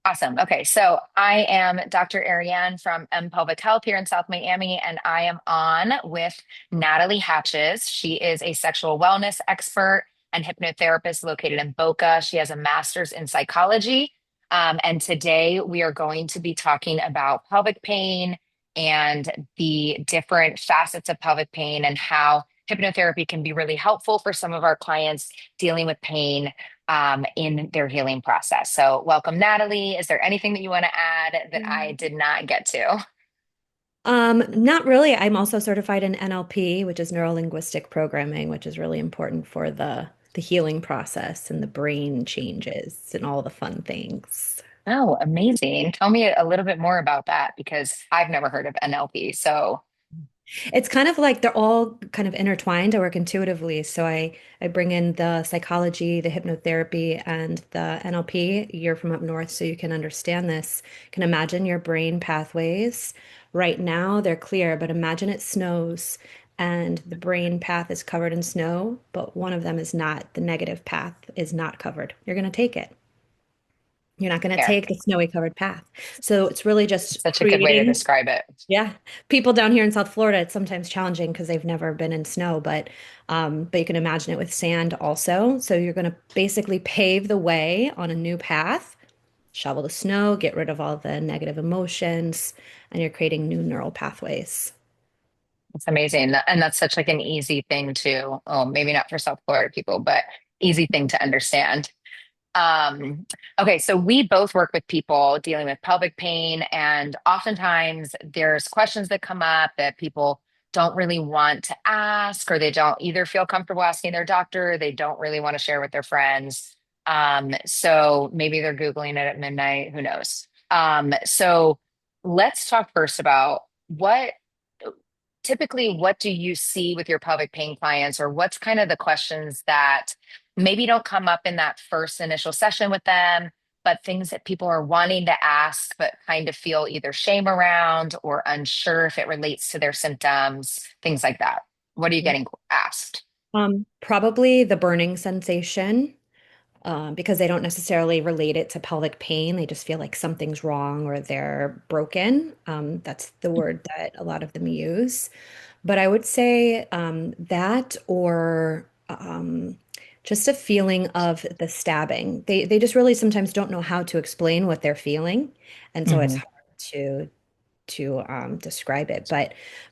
Awesome. Okay, so I am Dr. Arienne from EM Pelvic Health here in South Miami, and I am on with Natalie Hatches. She is a sexual wellness expert and hypnotherapist located in Boca. She has a master's in psychology. And today we are going to be talking about pelvic pain and the different facets of pelvic pain and how hypnotherapy can be really helpful for some of our clients dealing with pain in their healing process. So, welcome, Natalie. Is there anything that you want to add that I did not get to? Not really. I'm also certified in NLP, which is neuro linguistic programming, which is really important for the healing process and the brain changes and all the fun things. Oh, amazing. Tell me a little bit more about that because I've never heard of NLP. So, It's kind of like they're all kind of intertwined. I work intuitively. So I bring in the psychology, the hypnotherapy, and the NLP. You're from up north, so you can understand this. You can imagine your brain pathways. Right now, they're clear, but imagine it snows and the brain path is covered in snow, but one of them is not. The negative path is not covered. You're going to take it. You're not going to there, take the snowy covered path. So it's really just such a good way to creating. describe it. Yeah. People down here in South Florida, it's sometimes challenging because they've never been in snow, but you can imagine it with sand also. So you're going to basically pave the way on a new path, shovel the snow, get rid of all the negative emotions, and you're creating new neural pathways. It's amazing. And that's such like an easy thing to, oh, maybe not for South Florida people, but easy thing to understand. Um, okay, so we both work with people dealing with pelvic pain, and oftentimes there's questions that come up that people don't really want to ask, or they don't either feel comfortable asking their doctor, or they don't really want to share with their friends. So maybe they're Googling it at midnight, who knows? So let's talk first about what typically what do you see with your pelvic pain clients, or what's kind of the questions that maybe don't come up in that first initial session with them, but things that people are wanting to ask, but kind of feel either shame around or unsure if it relates to their symptoms, things like that. What are you getting asked? Probably the burning sensation, because they don't necessarily relate it to pelvic pain. They just feel like something's wrong or they're broken. That's the word that a lot of them use. But I would say that or just a feeling of the stabbing. They just really sometimes don't know how to explain what they're feeling, and so it's Mhm. hard to describe it.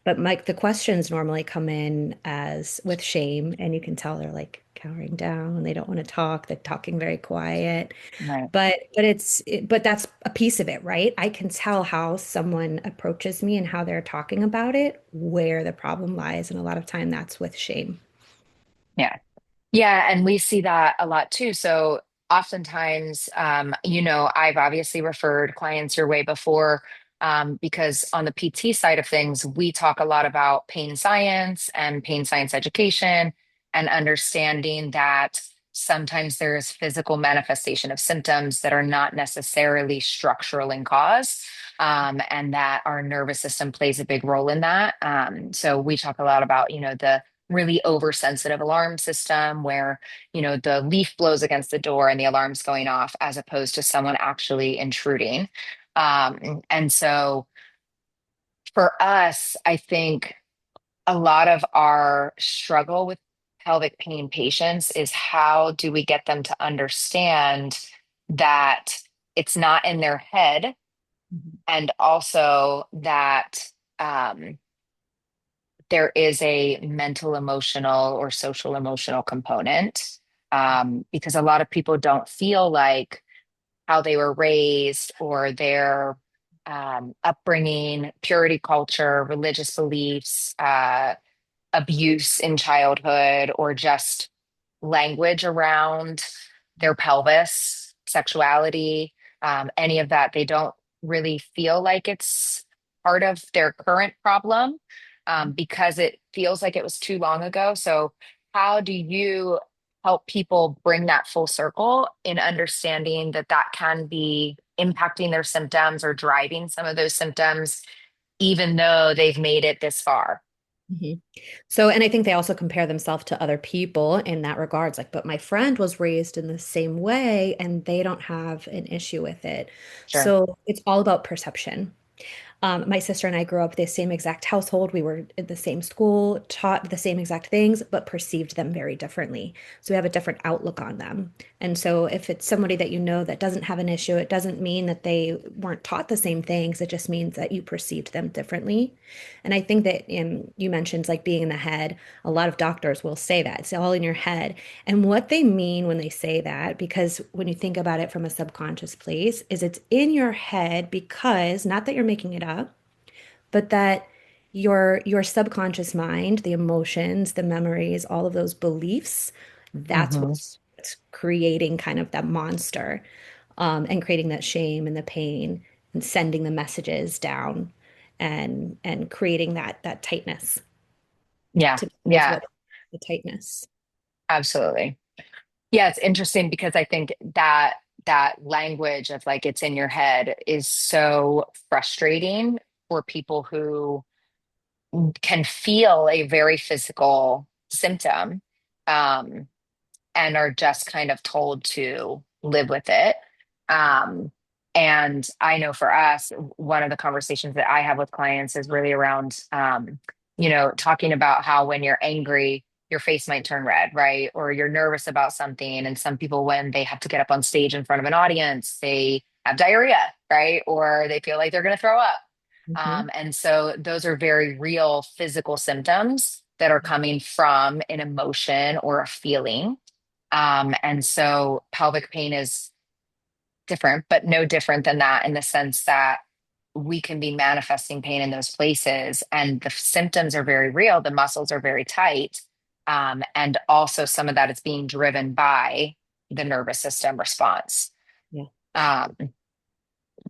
But Mike, the questions normally come in as with shame, and you can tell they're like cowering down. They don't want to talk. They're talking very quiet. Right. But that's a piece of it, right? I can tell how someone approaches me and how they're talking about it, where the problem lies, and a lot of time that's with shame. Yeah. Yeah, and we see that a lot too. So oftentimes, I've obviously referred clients your way before, because on the PT side of things, we talk a lot about pain science and pain science education and understanding that sometimes there is physical manifestation of symptoms that are not necessarily structural in cause. And that our nervous system plays a big role in that. So we talk a lot about, the really oversensitive alarm system where, the leaf blows against the door and the alarm's going off as opposed to someone actually intruding. And so for us, I think a lot of our struggle with pelvic pain patients is how do we get them to understand that it's not in their head, and also that um, there is a mental, emotional, or social emotional component, because a lot of people don't feel like how they were raised or their upbringing, purity culture, religious beliefs, abuse in childhood, or just language around their pelvis, sexuality, any of that. They don't really feel like it's part of their current problem, because it feels like it was too long ago. So, how do you help people bring that full circle in understanding that that can be impacting their symptoms or driving some of those symptoms, even though they've made it this far? Mhm. So, and I think they also compare themselves to other people in that regards. Like, but my friend was raised in the same way and they don't have an issue with it. Sure. So it's all about perception. My sister and I grew up the same exact household. We were in the same school, taught the same exact things, but perceived them very differently. So we have a different outlook on them. And so if it's somebody that you know that doesn't have an issue, it doesn't mean that they weren't taught the same things. It just means that you perceived them differently. And I think that you mentioned like being in the head. A lot of doctors will say that it's all in your head. And what they mean when they say that, because when you think about it from a subconscious place, is it's in your head because not that you're making it up, but that your subconscious mind, the emotions, the memories, all of those beliefs, that's Hmm. what's creating kind of that monster, and creating that shame and the pain and sending the messages down and creating that tightness Yeah. to me is Yeah, what the tightness. absolutely. Yeah, it's interesting because I think that that language of like it's in your head is so frustrating for people who can feel a very physical symptom. Um, and are just kind of told to live with it. Um, and I know for us, one of the conversations that I have with clients is really around, talking about how when you're angry, your face might turn red, right? Or you're nervous about something. And some people, when they have to get up on stage in front of an audience, they have diarrhea, right? Or they feel like they're going to throw up. Mhm. And so those are very real physical symptoms that are coming from an emotion or a feeling. And so pelvic pain is different, but no different than that in the sense that we can be manifesting pain in those places and the symptoms are very real. The muscles are very tight. And also some of that is being driven by the nervous system response. Yeah. Um,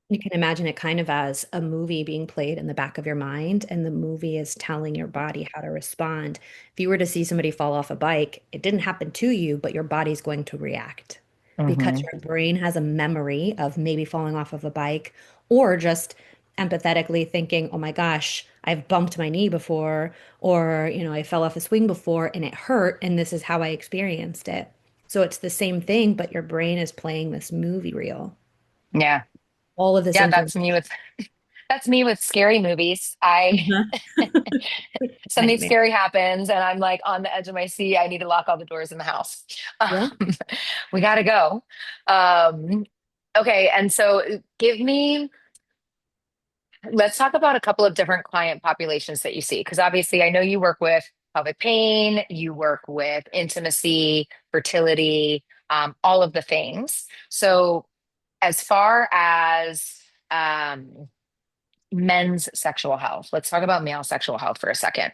You can imagine it kind of as a movie being played in the back of your mind, and the movie is telling your body how to respond. If you were to see somebody fall off a bike, it didn't happen to you, but your body's going to react because mhm. your brain has a memory of maybe falling off of a bike or just empathetically thinking, oh my gosh, I've bumped my knee before, or, I fell off a swing before and it hurt, and this is how I experienced it. So it's the same thing, but your brain is playing this movie reel. Yeah. All of this Yeah, information. that's me with scary movies. I Uh-huh. something Nightmare. scary happens and I'm like on the edge of my seat. I need to lock all the doors in the house. Yeah. We got to go. Um, okay. And so let's talk about a couple of different client populations that you see. Because obviously, I know you work with pelvic pain, you work with intimacy, fertility, all of the things. So, as far as men's sexual health, let's talk about male sexual health for a second.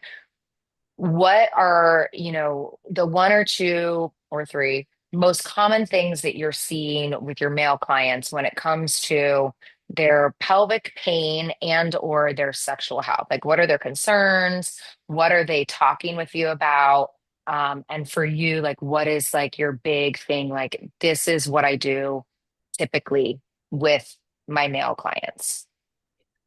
What are, the one or two or three most common things that you're seeing with your male clients when it comes to their pelvic pain and or their sexual health? Like, what are their concerns? What are they talking with you about? And for you, like, what is like your big thing? Like, this is what I do typically with my male clients.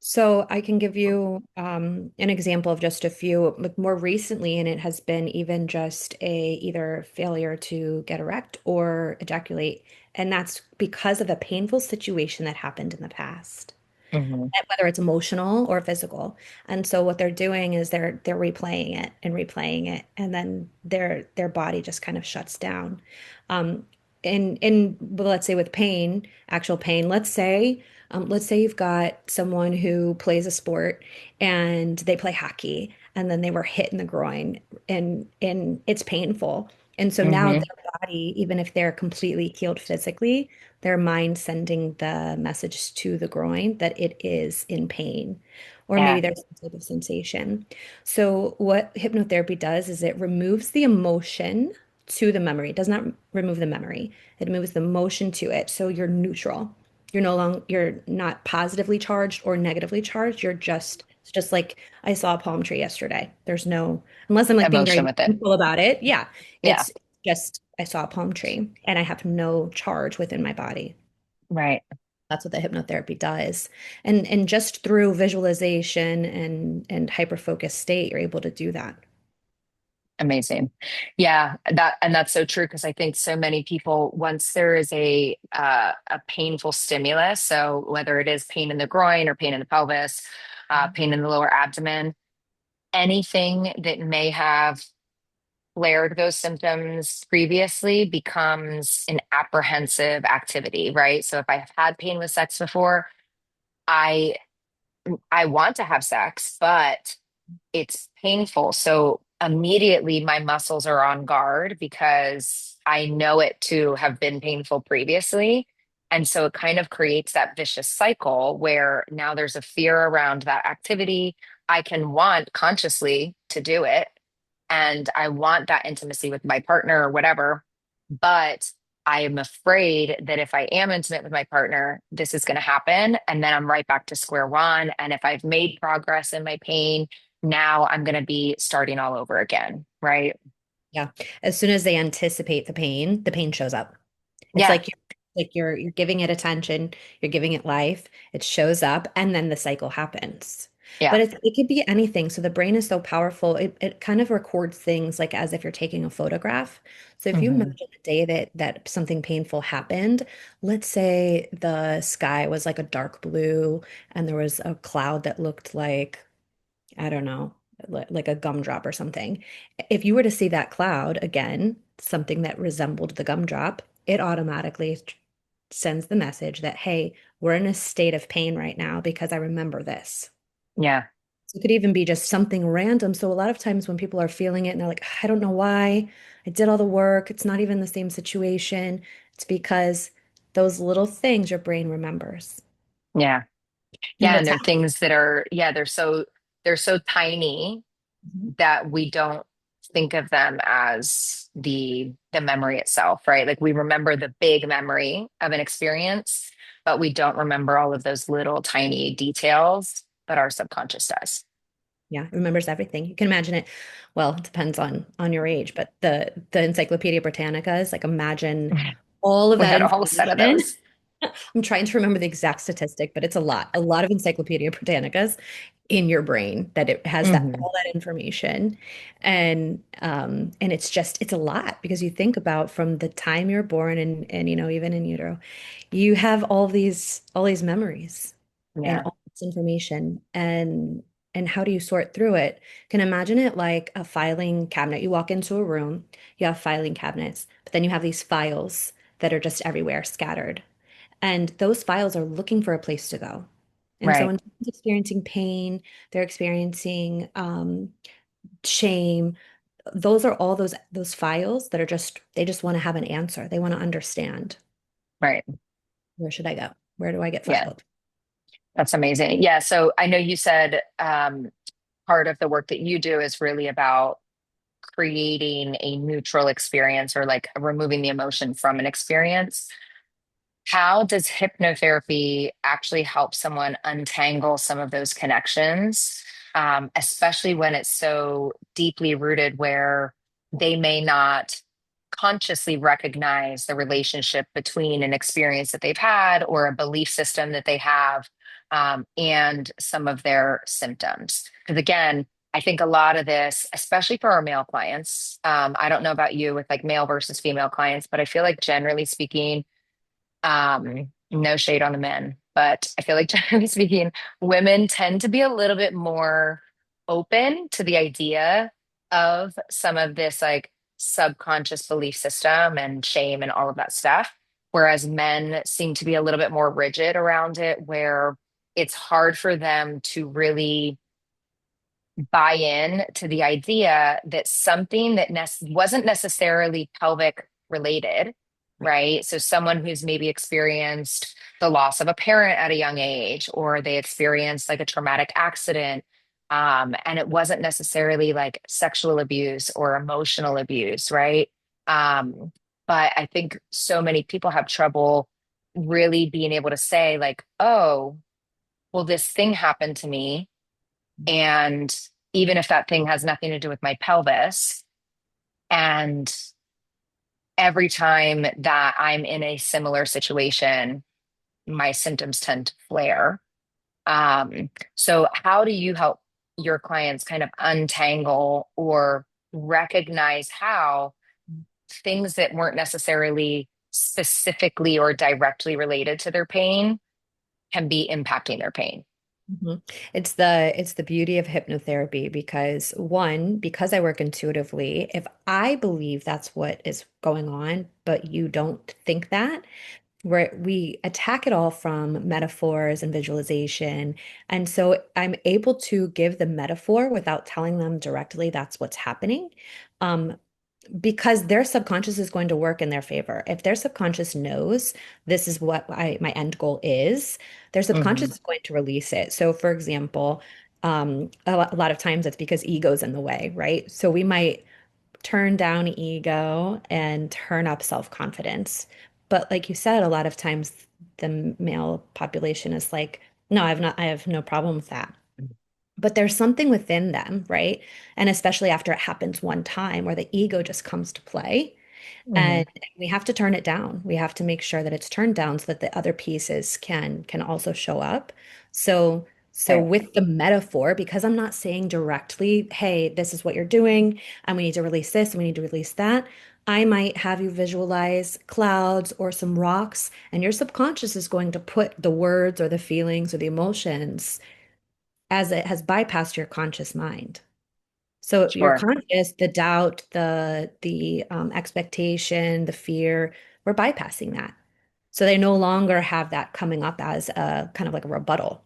So I can give you an example of just a few, like more recently, and it has been even just a either failure to get erect or ejaculate, and that's because of a painful situation that happened in the past. Hmm. Whether it's emotional or physical. And so what they're doing is they're replaying it, and then their body just kind of shuts down. Well, let's say with pain, actual pain, let's say you've got someone who plays a sport and they play hockey and then they were hit in the groin and it's painful. And so now Hmm. their body, even if they're completely healed physically, their mind sending the message to the groin that it is in pain, or maybe Yeah, there's some type of sensation. So, what hypnotherapy does is it removes the emotion to the memory. It does not remove the memory, it moves the motion to it. So, you're neutral. You're not positively charged or negatively charged. It's just like I saw a palm tree yesterday. There's no, unless I'm like being emotion very with it. mindful about it. Yeah, Yeah. it's just I saw a palm tree and I have no charge within my body. Right. That's what the hypnotherapy does. And just through visualization and hyper focused state, you're able to do that. Amazing. Yeah, that's so true because I think so many people, once there is a painful stimulus, so whether it is pain in the groin or pain in the pelvis, pain in the lower abdomen, anything that may have flared those symptoms previously becomes an apprehensive activity, right? So if I've had pain with sex before, I I want to have sex, but it's painful. So immediately my muscles are on guard because I know it to have been painful previously. And so it kind of creates that vicious cycle where now there's a fear around that activity. I can want consciously to do it, and I want that intimacy with my partner or whatever. But I am afraid that if I am intimate with my partner, this is going to happen. And then I'm right back to square one. And if I've made progress in my pain, now I'm going to be starting all over again. Right. Yeah. As soon as they anticipate the pain shows up. It's Yeah. like you're giving it attention, you're giving it life, it shows up, and then the cycle happens. But Yeah. it could be anything. So the brain is so powerful. It kind of records things like as if you're taking a photograph. So if you Hmm. imagine a day that something painful happened, let's say the sky was like a dark blue and there was a cloud that looked like I don't know, like a gumdrop or something. If you were to see that cloud again, something that resembled the gumdrop, it automatically sends the message that, hey, we're in a state of pain right now because I remember this. Yeah. So it could even be just something random. So a lot of times when people are feeling it and they're like, I don't know why, I did all the work, it's not even the same situation. It's because those little things your brain remembers. Yeah. And Yeah. And what's they're happening. things that are, yeah, they're so tiny that we don't think of them as the memory itself, right? Like we remember the big memory of an experience, but we don't remember all of those little tiny details that our subconscious does. Yeah, it remembers everything. You can imagine it. Well, it depends on your age, but the Encyclopedia Britannica is like imagine all of We that had a whole set of information. those. I'm trying to remember the exact statistic, but it's a lot of Encyclopedia Britannicas in your brain that it has that Hmm. all that information, and it's just it's a lot because you think about from the time you're born and even in utero, you have all these memories and Yeah. all this information and how do you sort through it? Can imagine it like a filing cabinet. You walk into a room, you have filing cabinets, but then you have these files that are just everywhere scattered. And those files are looking for a place to go. And so Right. when someone's experiencing pain, they're experiencing shame, those are all those files that are just they just want to have an answer. They want to understand. Right. Where should I go? Where do I get Yeah. filed? That's amazing. Yeah. So I know you said part of the work that you do is really about creating a neutral experience or like removing the emotion from an experience. How does hypnotherapy actually help someone untangle some of those connections, especially when it's so deeply rooted where they may not consciously recognize the relationship between an experience that they've had or a belief system that they have, and some of their symptoms? Because again, I think a lot of this, especially for our male clients, I don't know about you with like male versus female clients, but I feel like generally speaking, no shade on the men, but I feel like generally speaking, women tend to be a little bit more open to the idea of some of this like subconscious belief system and shame and all of that stuff. Whereas men seem to be a little bit more rigid around it, where it's hard for them to really buy in to the idea that something that wasn't necessarily pelvic related, Right. right? So someone who's maybe experienced the loss of a parent at a young age, or they experienced like a traumatic accident, and it wasn't necessarily like sexual abuse or emotional abuse, right? But I think so many people have trouble really being able to say like, oh, well, this thing happened to me, and even if that thing has nothing to do with my pelvis, and every time that I'm in a similar situation, my symptoms tend to flare. So how do you help your clients kind of untangle or recognize how things that weren't necessarily specifically or directly related to their pain can be impacting their pain? Mhm. It's the beauty of hypnotherapy because one, because I work intuitively, if I believe that's what is going on, but you don't think that, where we attack it all from metaphors and visualization. And so I'm able to give the metaphor without telling them directly that's what's happening. Um, because their subconscious is going to work in their favor. If their subconscious knows this is what my end goal is, their subconscious Hmm. is going to release it. So, for example, a lot of times it's because ego's in the way, right? So we might turn down ego and turn up self-confidence. But like you said, a lot of times the male population is like, no, I have no problem with that. But there's something within them, right? And especially after it happens one time where the ego just comes to play. Hmm. And we have to turn it down. We have to make sure that it's turned down so that the other pieces can also show up. So Right. with the metaphor, because I'm not saying directly, hey, this is what you're doing, and we need to release this, and we need to release that. I might have you visualize clouds or some rocks, and your subconscious is going to put the words or the feelings or the emotions as it has bypassed your conscious mind. So your Sure. conscious, the doubt, the expectation, the fear, we're bypassing that. So they no longer have that coming up as a kind of like a rebuttal.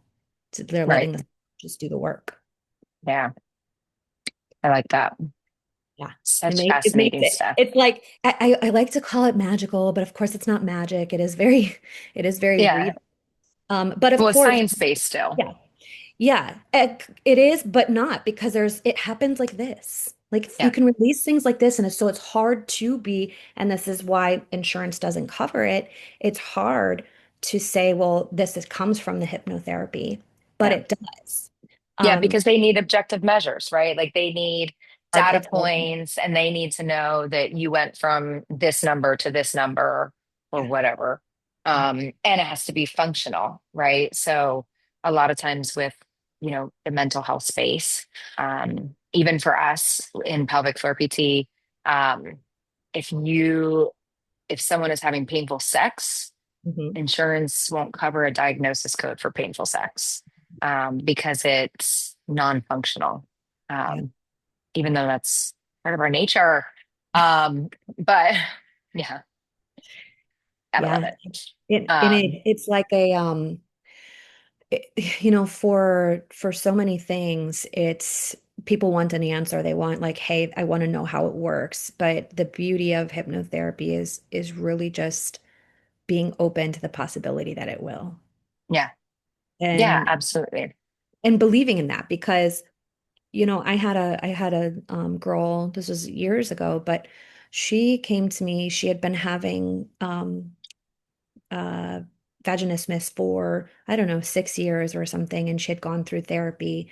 So they're Right. letting the just do the work. Yeah. I like that. Yeah. It Such makes it makes fascinating it. stuff. It's like I like to call it magical, but of course it's not magic. It is very real. Yeah. But of Well, it's course, science-based still. yeah. Yeah, it is, but not because it happens like this. Like you Yeah. can release things like this, and so it's hard to be, and this is why insurance doesn't cover it. It's hard to say, well, comes from the hypnotherapy, but Yeah. it does. Yeah, Um, because they need objective measures, right? Like they need data Archetype. points and they need to know that you went from this number to this number or Yeah, whatever. yeah. And it has to be functional, right? So a lot of times with, the mental health space, even for us in pelvic floor PT, um, if you if someone is having painful sex, Hmm. insurance won't cover a diagnosis code for painful sex because it's non-functional, Yeah. um, even though that's part of our nature. But yeah, gotta love Yeah. it. And Um, it's like for so many things, it's people want an answer. They want like, hey, I want to know how it works. But the beauty of hypnotherapy is really just being open to the possibility that it will. yeah, yeah, And absolutely. and believing in that because I had a girl, this was years ago, but she came to me, she had been having uh vaginismus for, I don't know, 6 years or something, and she had gone through therapy,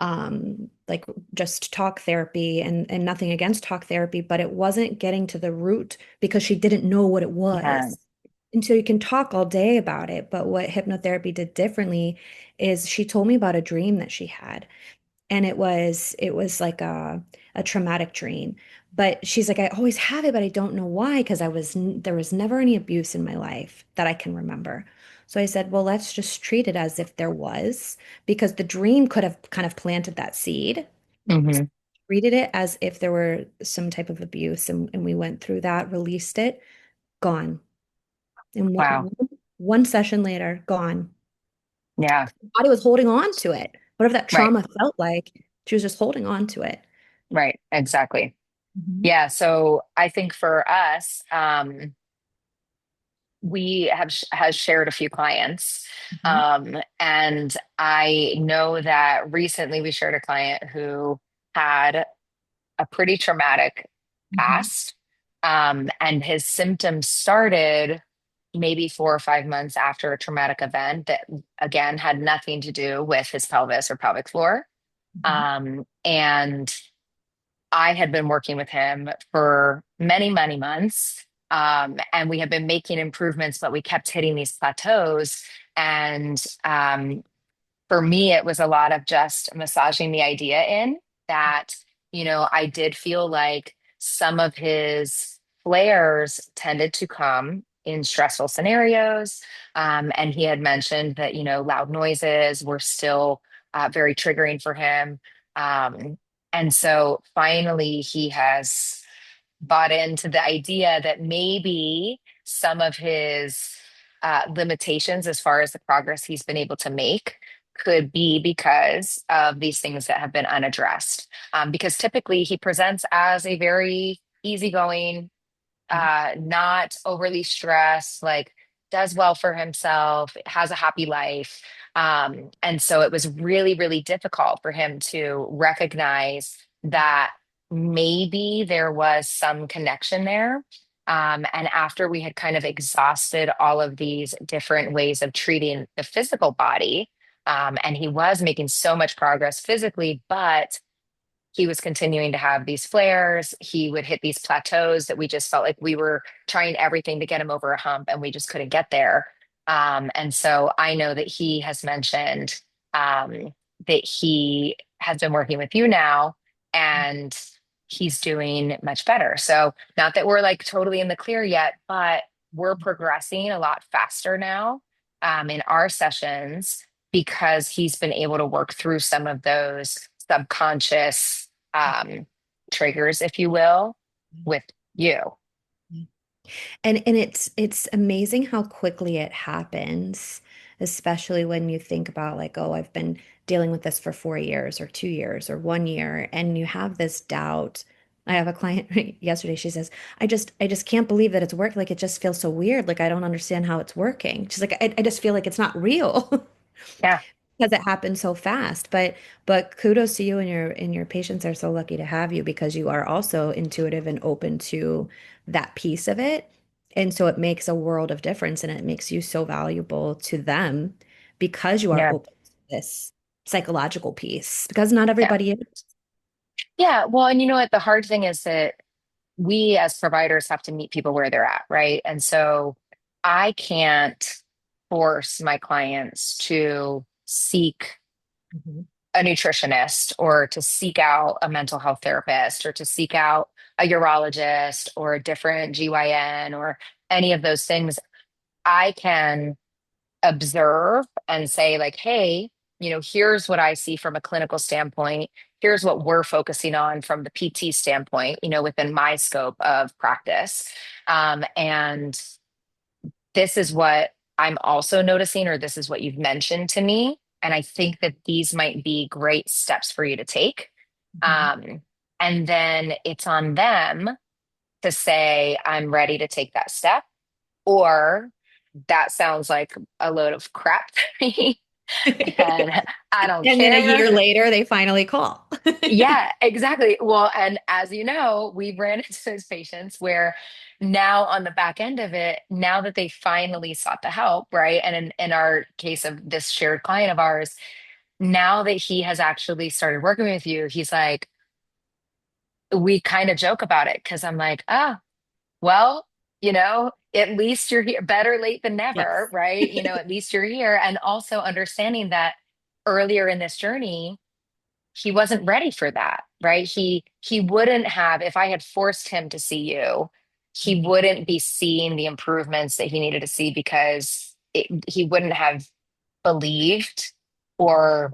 like just talk therapy, and nothing against talk therapy, but it wasn't getting to the root because she didn't know what it Yeah. was. And so you can talk all day about it, but what hypnotherapy did differently is she told me about a dream that she had, and it was like a traumatic dream. But she's like, I always have it, but I don't know why, because there was never any abuse in my life that I can remember. So I said, well, let's just treat it as if there was, because the dream could have kind of planted that seed. So Hmm. treated it as if there were some type of abuse, and we went through that, released it, gone. And Wow. one session later, gone. Yeah. Body was holding on to it. Whatever that Right. trauma felt like, she was just holding on to it. Right. Exactly. Mhm. Yeah. So I think for us, we has shared a few clients, Mhm. and I know that recently we shared a client who had a pretty traumatic Mhm. past, and his symptoms started maybe 4 or 5 months after a traumatic event that again had nothing to do with his pelvis or pelvic floor. Mhm. And I had been working with him for many, many months. And we had been making improvements, but we kept hitting these plateaus. And for me, it was a lot of just massaging the idea in that, I did feel like some of his flares tended to come in stressful scenarios. And he had mentioned that, loud noises were still very triggering for him. Um, and so finally, he has bought into the idea that maybe some of his limitations as far as the progress he's been able to make could be because of these things that have been unaddressed. Because typically he presents as a very easygoing, not overly stressed, like does well for himself, has a happy life. And so it was really, really difficult for him to recognize that maybe there was some connection there. And after we had kind of exhausted all of these different ways of treating the physical body, and he was making so much progress physically, but he was continuing to have these flares. He would hit these plateaus that we just felt like we were trying everything to get him over a hump and we just couldn't get there. And so I know that he has mentioned that he has been working with you now and he's doing much better. So not that we're like totally in the clear yet, but we're progressing a lot faster now in our sessions because he's been able to work through some of those subconscious triggers, if you will, with you. And it's amazing how quickly it happens, especially when you think about like, oh, I've been dealing with this for 4 years or 2 years or 1 year, and you have this doubt. I have a client yesterday, she says, I just can't believe that it's worked. Like it just feels so weird. Like I don't understand how it's working. She's like, I just feel like it's not real. Yeah, Because it happened so fast. But kudos to you, and your patients are so lucky to have you because you are also intuitive and open to that piece of it. And so it makes a world of difference and it makes you so valuable to them because you are yeah, open to this psychological piece because not yeah. everybody is. Yeah. Well, and you know what? The hard thing is that we as providers have to meet people where they're at, right? And so I can't force my clients to seek Mhm. a nutritionist or to seek out a mental health therapist or to seek out a urologist or a different GYN or any of those things. I can observe and say, like, hey, here's what I see from a clinical standpoint. Here's what we're focusing on from the PT standpoint, within my scope of practice. And this is what I'm also noticing, or this is what you've mentioned to me. And I think that these might be great steps for you to take. Mhm. Um, and then it's on them to say, I'm ready to take that step, or that sounds like a load of crap to me. And I don't And then a care. year later, they finally call. Yeah, exactly. Well, and as you know, we ran into those patients where now on the back end of it, now that they finally sought the help, right? And in our case of this shared client of ours, now that he has actually started working with you, he's like, we kind of joke about it because I'm like, ah, well, at least you're here. Better late than never, Yes. right? At least you're here. And also understanding that earlier in this journey, he wasn't ready for that, right? He wouldn't have, if I had forced him to see you, he Mhm. wouldn't be seeing the improvements that he needed to see because he wouldn't have believed or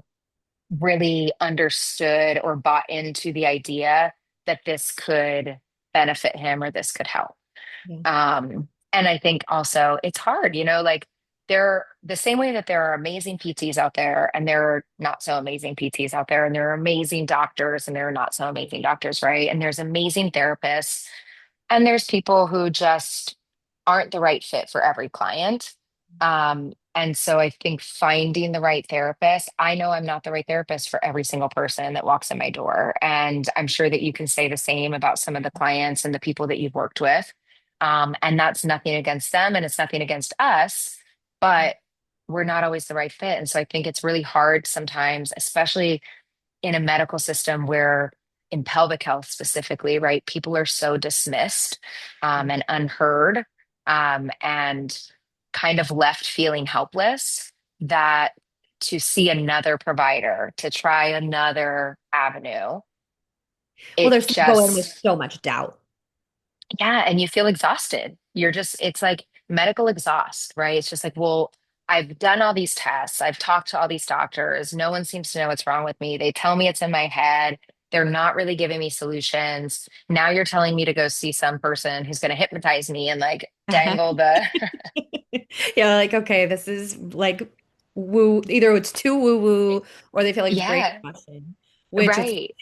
really understood or bought into the idea that this could benefit him or this could help. Yeah. And I think also it's hard, like there, the same way that there are amazing PTs out there and there are not so amazing PTs out there, and there are amazing doctors and there are not so amazing doctors, right? And there's amazing therapists and there's people who just aren't the right fit for every client. And so I think finding the right therapist, I know I'm not the right therapist for every single person that walks in my door. And I'm sure that you can say the same about some of the clients and the people that you've worked with. And that's nothing against them and it's nothing against us, but we're not always the right fit. And so I think it's really hard sometimes, especially in a medical system where in pelvic health specifically, right? People are so dismissed and unheard and kind of left feeling helpless that to see another provider, to try another avenue, Well, it there's some go in with just, so much doubt. yeah, and you feel exhausted. You're just, it's like medical exhaust, right? It's just like, well, I've done all these tests. I've talked to all these doctors. No one seems to know what's wrong with me. They tell me it's in my head. They're not really giving me solutions. Now you're telling me to go see some person who's going to hypnotize me and like dangle the, Yeah, like, okay, this is like woo, either it's too woo woo or they feel like it's yeah, brainwashing, which right,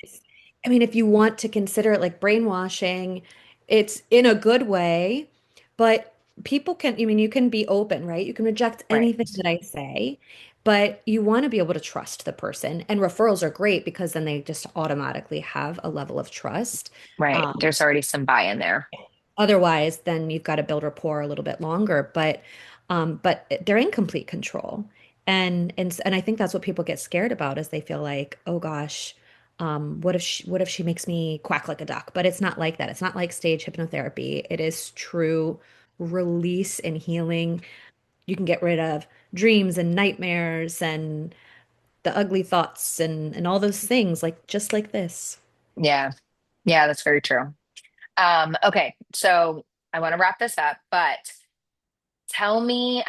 I mean, if you want to consider it like brainwashing, it's in a good way, but people can, I mean, you can be open, right? You can reject anything right, that I say, but you want to be able to trust the person. And referrals are great because then they just automatically have a level of trust. right. Um, There's already some buy-in there. Otherwise, then you've got to build rapport a little bit longer. But they're in complete control, and I think that's what people get scared about is they feel like, oh gosh, what if she makes me quack like a duck? But it's not like that. It's not like stage hypnotherapy. It is true release and healing. You can get rid of dreams and nightmares and the ugly thoughts and all those things, like just like this. Yeah, yeah, that's very true. Okay, so I want to wrap this up, but tell me,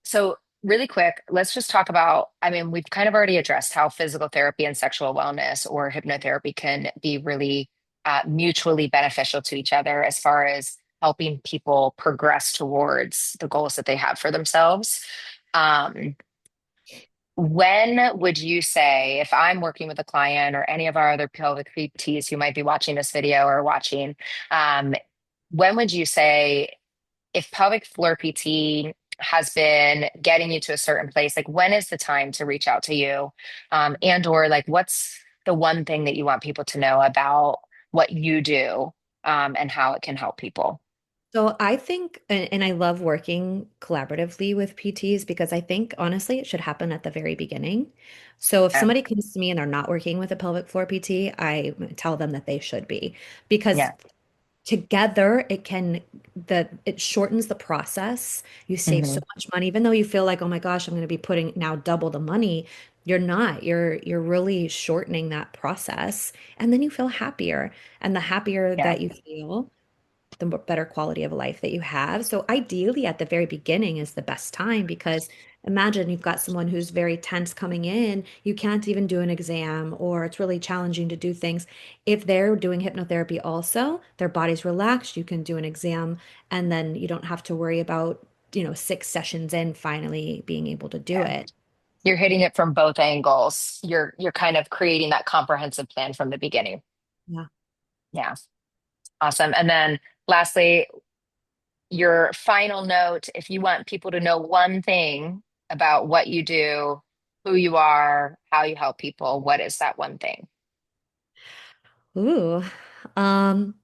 so really quick, let's just talk about, I mean, we've kind of already addressed how physical therapy and sexual wellness or hypnotherapy can be really mutually beneficial to each other as far as helping people progress towards the goals that they have for themselves. Um, when would you say, if I'm working with a client or any of our other pelvic PTs who might be watching this video or watching, um, when would you say if pelvic floor PT has been getting you to a certain place, like when is the time to reach out to you? And or like what's the one thing that you want people to know about what you do and how it can help people? So I think, and I love working collaboratively with PTs because I think honestly it should happen at the very beginning. So if Yeah. somebody comes to me and they're not working with a pelvic floor PT, I tell them that they should be because Yeah. together it shortens the process. You save so Hmm. much money, even though you feel like, oh my gosh, I'm going to be putting now double the money. You're not. You're really shortening that process, and then you feel happier. And the happier Yeah. that you feel, the better quality of life that you have. So ideally at the very beginning is the best time because imagine you've got someone who's very tense coming in, you can't even do an exam or it's really challenging to do things. If they're doing hypnotherapy also, their body's relaxed, you can do an exam and then you don't have to worry about, 6 sessions in finally being able to do Yeah. it. You're hitting it from both angles. You're kind of creating that comprehensive plan from the beginning. Yeah. Yeah. Awesome. And then lastly, your final note, if you want people to know one thing about what you do, who you are, how you help people, what is that one thing? Ooh. Um,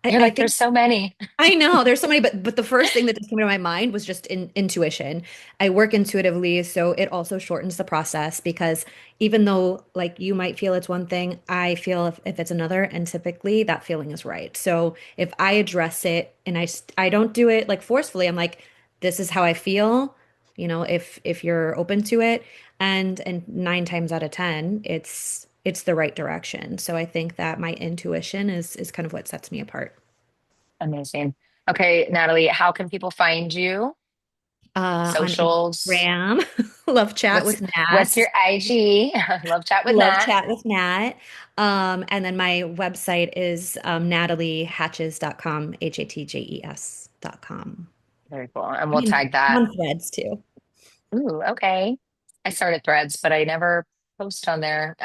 I, You're I like, think there's so many. I know there's so many, but the first thing that just came to my mind was just intuition. I work intuitively, so it also shortens the process because even though like you might feel it's one thing, I feel if it's another, and typically that feeling is right. So if I address it and I don't do it like forcefully, I'm like, this is how I feel, if you're open to it, and 9 times out of 10, it's the right direction. So I think that my intuition is kind of what sets me apart. Amazing. Okay, Natalie, how can people find you? On Socials. Instagram. Love chat What's with what's Nat. your IG? Love chat with Love Nat. chat with Nat. And then my website is nataliehatches.com, HATJES.com. Very cool. And I we'll mean, tag that. on Threads too. Ooh, okay. I started Threads, but I never post on there.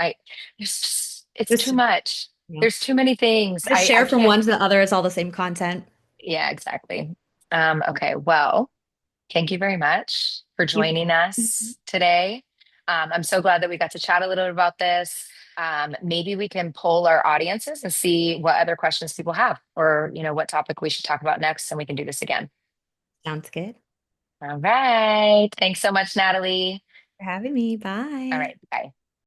It's too Just, much. There's too many things. just I share from can't. one to the other. It's all the same content. Yeah, exactly. Okay. Well, thank you very much for You. joining us today. I'm so glad that we got to chat a little bit about this. Maybe we can poll our audiences and see what other questions people have, or what topic we should talk about next, and we can do this again. Sounds good. All right. Thanks so much, Natalie. For having me. All Bye. right. Bye.